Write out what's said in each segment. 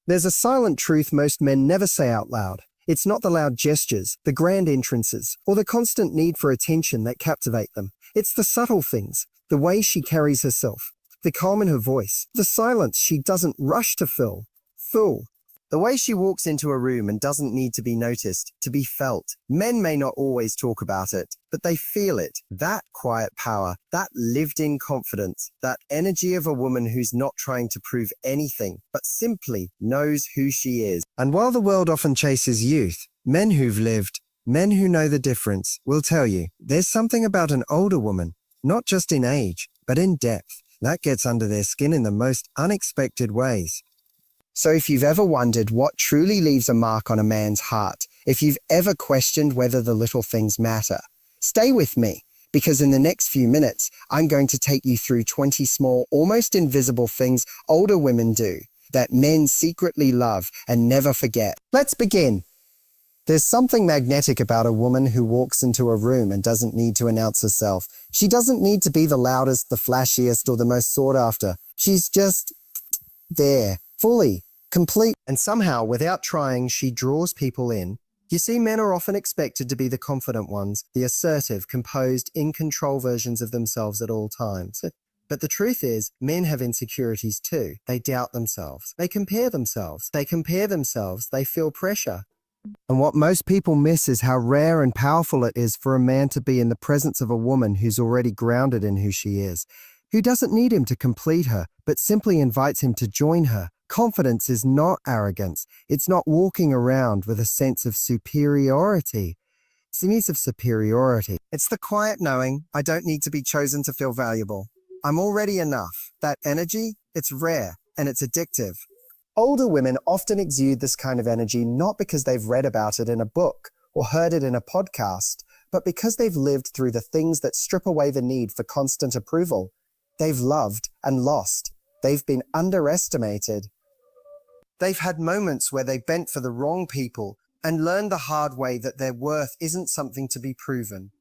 There's a silent truth most men never say out loud. It's not the loud gestures, the grand entrances, or the constant need for attention that captivate them. It's the subtle things, the way she carries herself, the calm in her voice, the silence she doesn't rush to fill. The way she walks into a room and doesn't need to be noticed, to be felt. Men may not always talk about it, but they feel it. That quiet power, that lived-in confidence, that energy of a woman who's not trying to prove anything, but simply knows who she is. And while the world often chases youth, men who've lived, men who know the difference, will tell you, there's something about an older woman, not just in age, but in depth, that gets under their skin in the most unexpected ways. So if you've ever wondered what truly leaves a mark on a man's heart, if you've ever questioned whether the little things matter, stay with me, because in the next few minutes, I'm going to take you through 20 small, almost invisible things older women do that men secretly love and never forget. Let's begin. There's something magnetic about a woman who walks into a room and doesn't need to announce herself. She doesn't need to be the loudest, the flashiest, or the most sought after. She's just there, fully, complete, and somehow, without trying, she draws people in. You see, men are often expected to be the confident ones, the assertive, composed, in-control versions of themselves at all times. But the truth is, men have insecurities too. They doubt themselves. They compare themselves. They feel pressure. And what most people miss is how rare and powerful it is for a man to be in the presence of a woman who's already grounded in who she is, who doesn't need him to complete her, but simply invites him to join her. Confidence is not arrogance. It's not walking around with a sense of superiority. It's the quiet knowing, I don't need to be chosen to feel valuable. I'm already enough. That energy, it's rare and it's addictive. Older women often exude this kind of energy not because they've read about it in a book or heard it in a podcast, but because they've lived through the things that strip away the need for constant approval. They've loved and lost. They've been underestimated. They've had moments where they bent for the wrong people and learned the hard way that their worth isn't something to be proven.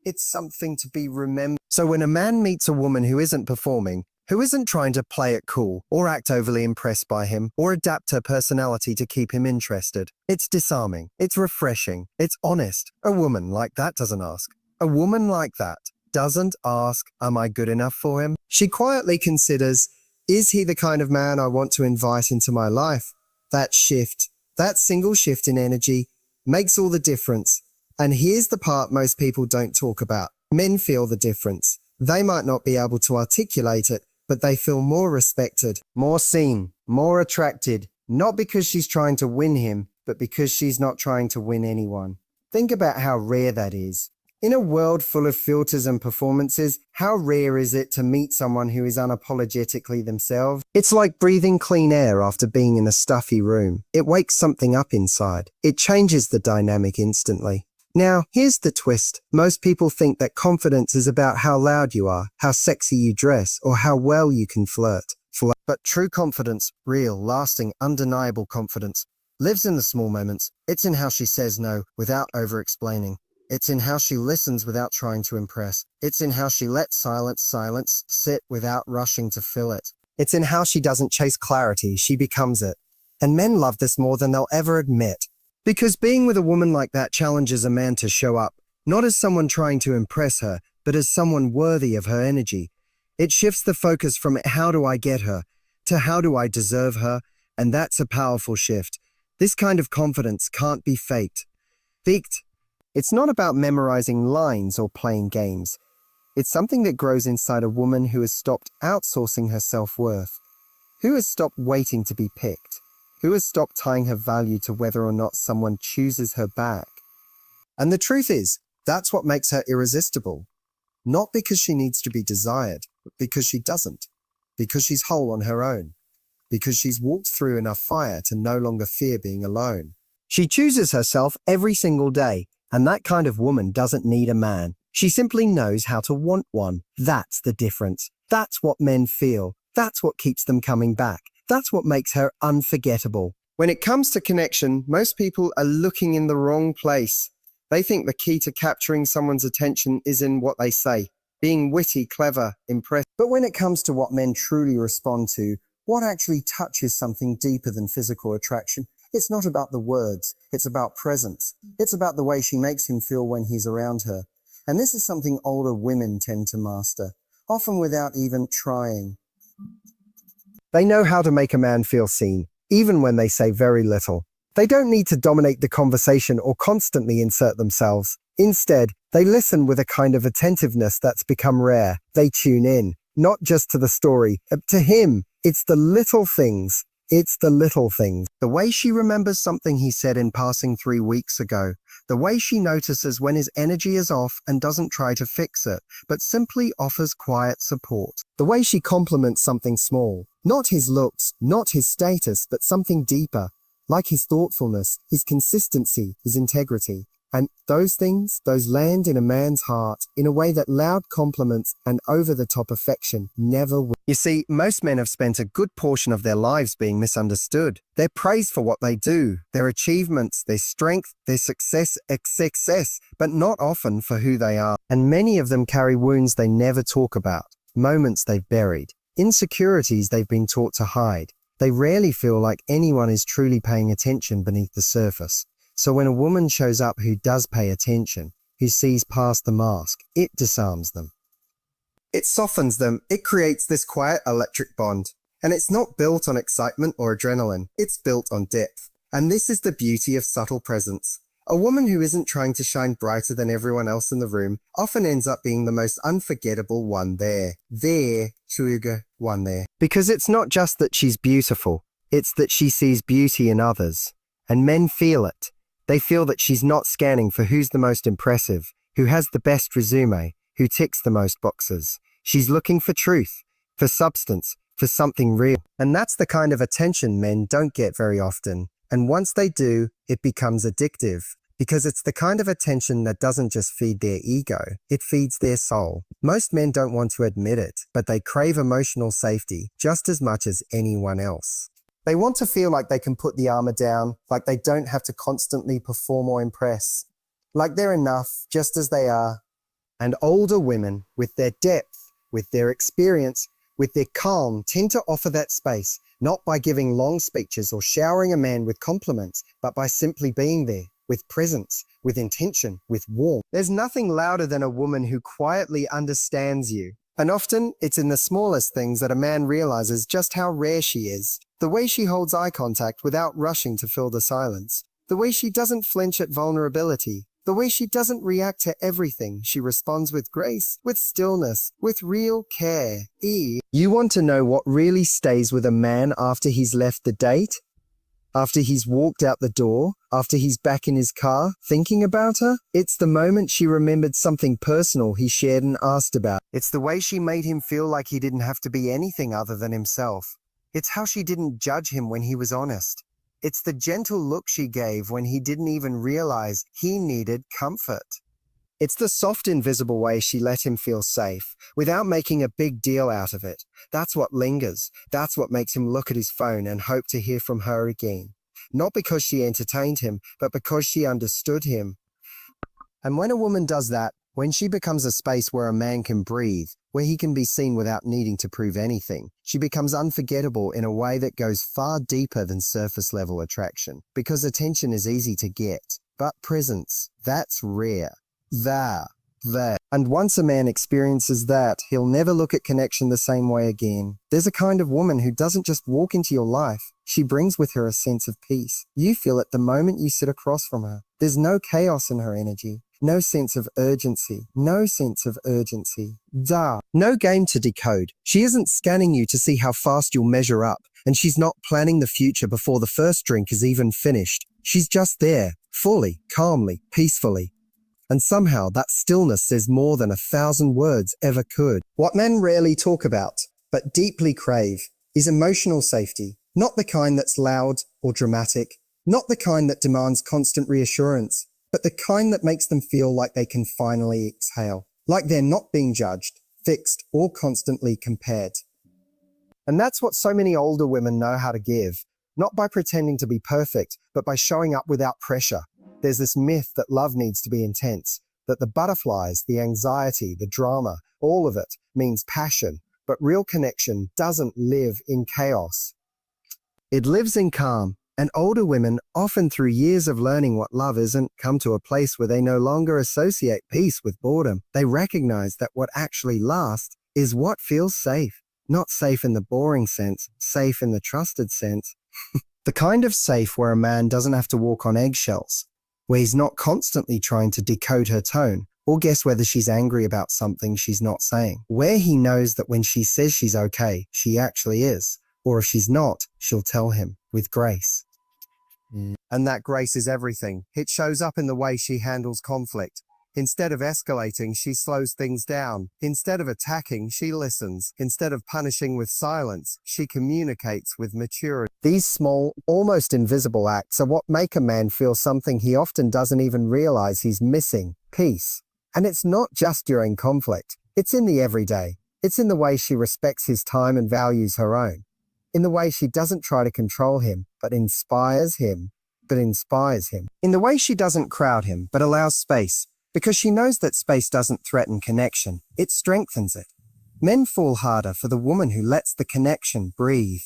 It's something to be remembered. So when a man meets a woman who isn't performing, who isn't trying to play it cool or act overly impressed by him or adapt her personality to keep him interested, it's disarming, it's refreshing, it's honest. A woman like that doesn't ask. A woman like that doesn't ask, am I good enough for him? She quietly considers, is he the kind of man I want to invite into my life? That shift, that single shift in energy, makes all the difference. And here's the part most people don't talk about. Men feel the difference. They might not be able to articulate it, but they feel more respected, more seen, more attracted, not because she's trying to win him, but because she's not trying to win anyone. Think about how rare that is. In a world full of filters and performances, how rare is it to meet someone who is unapologetically themselves? It's like breathing clean air after being in a stuffy room. It wakes something up inside. It changes the dynamic instantly. Now, here's the twist. Most people think that confidence is about how loud you are, how sexy you dress, or how well you can flirt. But true confidence, real, lasting, undeniable confidence, lives in the small moments. It's in how she says no without over-explaining. It's in how she listens without trying to impress. It's in how she lets silence sit without rushing to fill it. It's in how she doesn't chase clarity, she becomes it. And men love this more than they'll ever admit. Because being with a woman like that challenges a man to show up, not as someone trying to impress her, but as someone worthy of her energy. It shifts the focus from how do I get her, to how do I deserve her, and that's a powerful shift. This kind of confidence can't be faked. It's not about memorizing lines or playing games. It's something that grows inside a woman who has stopped outsourcing her self-worth, who has stopped waiting to be picked, who has stopped tying her value to whether or not someone chooses her back. And the truth is, that's what makes her irresistible. Not because she needs to be desired, but because she doesn't. Because she's whole on her own. Because she's walked through enough fire to no longer fear being alone. She chooses herself every single day. And that kind of woman doesn't need a man. She simply knows how to want one. That's the difference. That's what men feel. That's what keeps them coming back. That's what makes her unforgettable. When it comes to connection, most people are looking in the wrong place. They think the key to capturing someone's attention is in what they say, being witty, clever, impressive. But when it comes to what men truly respond to, What actually touches something deeper than physical attraction? It's not about the words, it's about presence. It's about the way she makes him feel when he's around her. And this is something older women tend to master, often without even trying. They know how to make a man feel seen, even when they say very little. They don't need to dominate the conversation or constantly insert themselves. Instead, they listen with a kind of attentiveness that's become rare. They tune in, not just to the story, to him. It's the little things. It's the little things. The way she remembers something he said in passing 3 weeks ago. The way she notices when his energy is off and doesn't try to fix it, but simply offers quiet support. The way she compliments something small. Not his looks, not his status, but something deeper. Like his thoughtfulness, his consistency, his integrity. And those things, those land in a man's heart in a way that loud compliments and over-the-top affection never will. You see, most men have spent a good portion of their lives being misunderstood. They're praised for what they do, their achievements, their strength, their success, but not often for who they are. And many of them carry wounds they never talk about, moments they've buried, insecurities they've been taught to hide. They rarely feel like anyone is truly paying attention beneath the surface. So when a woman shows up who does pay attention, who sees past the mask, it disarms them. It softens them. It creates this quiet electric bond. And it's not built on excitement or adrenaline. It's built on depth. And this is the beauty of subtle presence. A woman who isn't trying to shine brighter than everyone else in the room often ends up being the most unforgettable one there. One there. Because it's not just that she's beautiful. It's that she sees beauty in others. And men feel it. They feel that she's not scanning for who's the most impressive, who has the best resume, who ticks the most boxes. She's looking for truth, for substance, for something real. And that's the kind of attention men don't get very often. And once they do, it becomes addictive. Because it's the kind of attention that doesn't just feed their ego, it feeds their soul. Most men don't want to admit it, but they crave emotional safety just as much as anyone else. They want to feel like they can put the armor down, like they don't have to constantly perform or impress, like they're enough just as they are. And older women, with their depth, with their experience, with their calm, tend to offer that space, not by giving long speeches or showering a man with compliments, but by simply being there, with presence, with intention, with warmth. There's nothing louder than a woman who quietly understands you. And often, it's in the smallest things that a man realizes just how rare she is. The way she holds eye contact without rushing to fill the silence. The way she doesn't flinch at vulnerability. The way she doesn't react to everything. She responds with grace, with stillness, with real care. You want to know what really stays with a man after he's left the date? After he's walked out the door? After he's back in his car, thinking about her? It's the moment she remembered something personal he shared and asked about. It's the way she made him feel like he didn't have to be anything other than himself. It's how she didn't judge him when he was honest. It's the gentle look she gave when he didn't even realize he needed comfort. It's the soft, invisible way she let him feel safe, without making a big deal out of it. That's what lingers. That's what makes him look at his phone and hope to hear from her again. Not because she entertained him, but because she understood him. And when a woman does that, when she becomes a space where a man can breathe, where he can be seen without needing to prove anything, she becomes unforgettable in a way that goes far deeper than surface-level attraction. Because attention is easy to get, but presence, that's rare. There. And once a man experiences that, he'll never look at connection the same way again. There's a kind of woman who doesn't just walk into your life. She brings with her a sense of peace. You feel it the moment you sit across from her. There's no chaos in her energy. No sense of urgency. No sense of urgency. No game to decode. She isn't scanning you to see how fast you'll measure up. And she's not planning the future before the first drink is even finished. She's just there, fully, calmly, peacefully. And somehow that stillness says more than 1,000 words ever could. What men rarely talk about, but deeply crave, is emotional safety. Not the kind that's loud or dramatic. Not the kind that demands constant reassurance. But the kind that makes them feel like they can finally exhale. Like they're not being judged, fixed, or constantly compared. And that's what so many older women know how to give. Not by pretending to be perfect, but by showing up without pressure. There's this myth that love needs to be intense, that the butterflies, the anxiety, the drama, all of it means passion. But real connection doesn't live in chaos. It lives in calm, and older women, often through years of learning what love isn't, come to a place where they no longer associate peace with boredom. They recognize that what actually lasts is what feels safe. Not safe in the boring sense, safe in the trusted sense. The kind of safe where a man doesn't have to walk on eggshells, where he's not constantly trying to decode her tone or guess whether she's angry about something she's not saying, where he knows that when she says she's okay, she actually is. Or if she's not, she'll tell him with grace. And that grace is everything. It shows up in the way she handles conflict. Instead of escalating, she slows things down. Instead of attacking, she listens. Instead of punishing with silence, she communicates with maturity. These small, almost invisible acts are what make a man feel something he often doesn't even realize he's missing: peace. And it's not just during conflict. It's in the everyday. It's in the way she respects his time and values her own. In the way she doesn't try to control him, but inspires him. In the way she doesn't crowd him, but allows space, because she knows that space doesn't threaten connection, it strengthens it. Men fall harder for the woman who lets the connection breathe.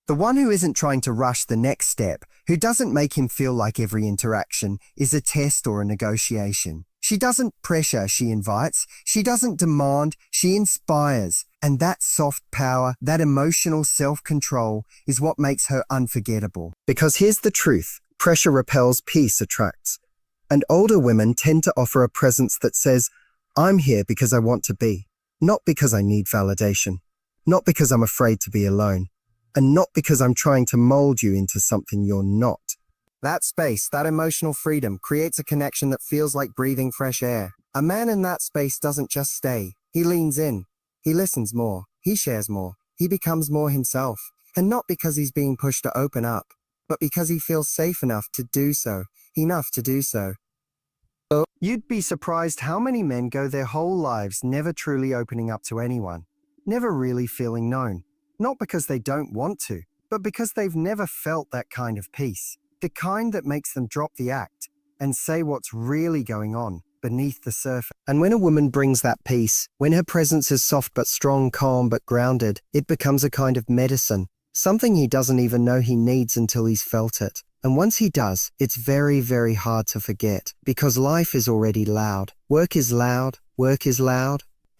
The one who isn't trying to rush the next step, who doesn't make him feel like every interaction is a test or a negotiation. She doesn't pressure, she invites. She doesn't demand, she inspires. And that soft power, that emotional self-control is what makes her unforgettable. Because here's the truth: pressure repels, peace attracts. And older women tend to offer a presence that says, I'm here because I want to be, not because I need validation, not because I'm afraid to be alone, and not because I'm trying to mold you into something you're not. That space, that emotional freedom, creates a connection that feels like breathing fresh air. A man in that space doesn't just stay. He leans in. He listens more. He shares more. He becomes more himself. And not because he's being pushed to open up, but because he feels safe enough to do so. You'd be surprised how many men go their whole lives never truly opening up to anyone, never really feeling known. Not because they don't want to, but because they've never felt that kind of peace. The kind that makes them drop the act and say what's really going on beneath the surface. And when a woman brings that peace, when her presence is soft but strong, calm but grounded, it becomes a kind of medicine, something he doesn't even know he needs until he's felt it. And once he does, it's very, very hard to forget, because life is already loud. Work is loud.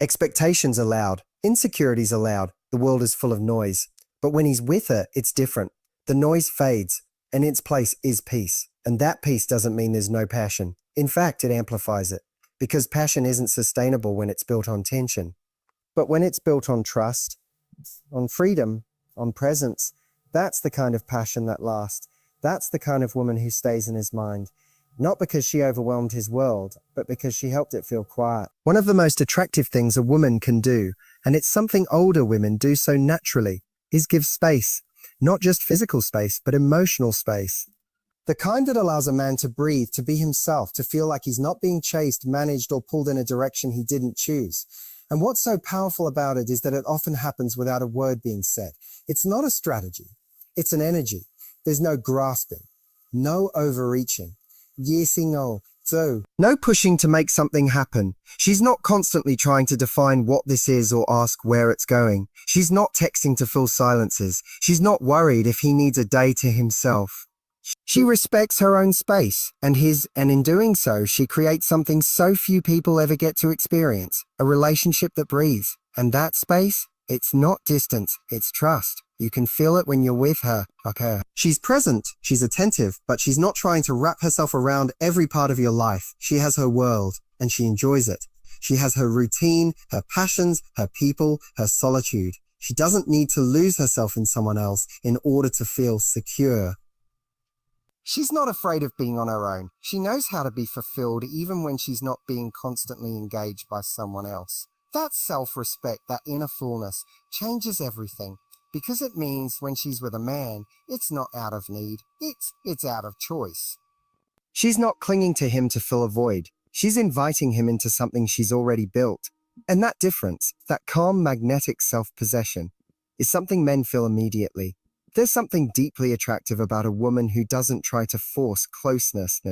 Expectations are loud. Insecurities are loud. The world is full of noise. But when he's with her, it's different. The noise fades, and its place is peace. And that peace doesn't mean there's no passion. In fact, it amplifies it, because passion isn't sustainable when it's built on tension. But when it's built on trust, on freedom, on presence, that's the kind of passion that lasts. That's the kind of woman who stays in his mind. Not because she overwhelmed his world, but because she helped it feel quiet. One of the most attractive things a woman can do, and it's something older women do so naturally, is give space. Not just physical space, but emotional space. The kind that allows a man to breathe, to be himself, to feel like he's not being chased, managed, or pulled in a direction he didn't choose. And what's so powerful about it is that it often happens without a word being said. It's not a strategy. It's an energy. There's no grasping, no overreaching. No pushing to make something happen. She's not constantly trying to define what this is or ask where it's going. She's not texting to fill silences. She's not worried if he needs a day to himself. She respects her own space and his, and in doing so, she creates something so few people ever get to experience, a relationship that breathes. And that space, it's not distance, it's trust. You can feel it when you're with her, She's present, she's attentive, but she's not trying to wrap herself around every part of your life. She has her world, and she enjoys it. She has her routine, her passions, her people, her solitude. She doesn't need to lose herself in someone else in order to feel secure. She's not afraid of being on her own. She knows how to be fulfilled even when she's not being constantly engaged by someone else. That self-respect, that inner fullness, changes everything. Because it means when she's with a man, it's not out of need, it's out of choice. She's not clinging to him to fill a void. She's inviting him into something she's already built. And that difference, that calm, magnetic self-possession, is something men feel immediately. There's something deeply attractive about a woman who doesn't try to force closeness.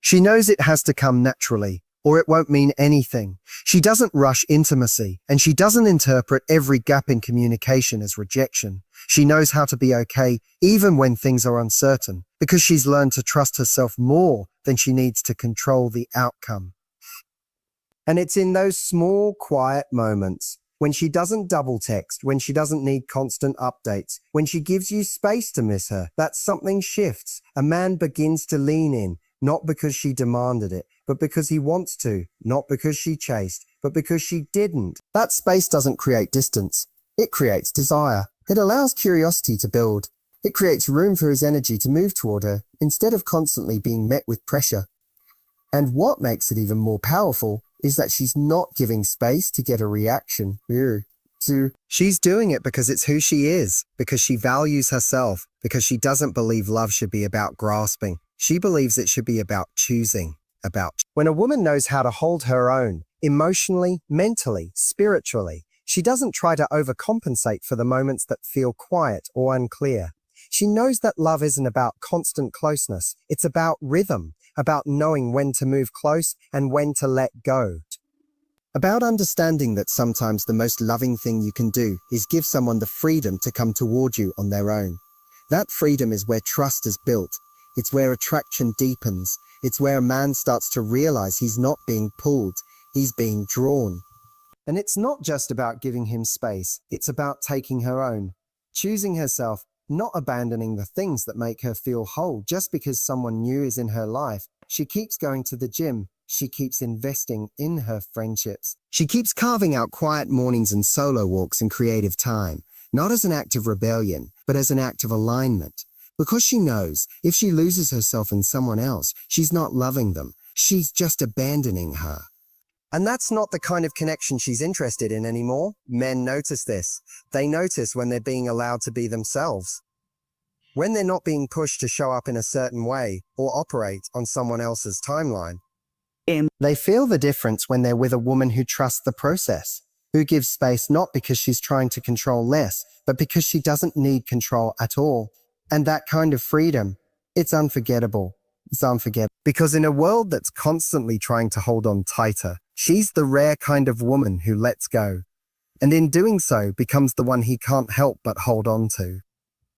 She knows it has to come naturally, or it won't mean anything. She doesn't rush intimacy, and she doesn't interpret every gap in communication as rejection. She knows how to be okay even when things are uncertain, because she's learned to trust herself more than she needs to control the outcome. And it's in those small, quiet moments, when she doesn't double text, when she doesn't need constant updates, when she gives you space to miss her, that something shifts. A man begins to lean in, not because she demanded it, but because he wants to, not because she chased, but because she didn't. That space doesn't create distance. It creates desire. It allows curiosity to build. It creates room for his energy to move toward her, instead of constantly being met with pressure. And what makes it even more powerful is that she's not giving space to get a reaction. She's doing it because it's who she is, because she values herself, because she doesn't believe love should be about grasping. She believes it should be about choosing. When a woman knows how to hold her own, emotionally, mentally, spiritually, she doesn't try to overcompensate for the moments that feel quiet or unclear. She knows that love isn't about constant closeness. It's about rhythm, about knowing when to move close and when to let go. About understanding that sometimes the most loving thing you can do is give someone the freedom to come toward you on their own. That freedom is where trust is built. It's where attraction deepens. It's where a man starts to realize he's not being pulled, he's being drawn. And it's not just about giving him space. It's about taking her own, choosing herself, not abandoning the things that make her feel whole just because someone new is in her life. She keeps going to the gym. She keeps investing in her friendships. She keeps carving out quiet mornings and solo walks and creative time, not as an act of rebellion, but as an act of alignment. Because she knows if she loses herself in someone else, she's not loving them. She's just abandoning her. And that's not the kind of connection she's interested in anymore. Men notice this. They notice when they're being allowed to be themselves. When they're not being pushed to show up in a certain way or operate on someone else's timeline. They feel the difference when they're with a woman who trusts the process, who gives space not because she's trying to control less, but because she doesn't need control at all. And that kind of freedom, it's unforgettable. It's unforgettable. Because in a world that's constantly trying to hold on tighter, she's the rare kind of woman who lets go. And in doing so, becomes the one he can't help but hold on to.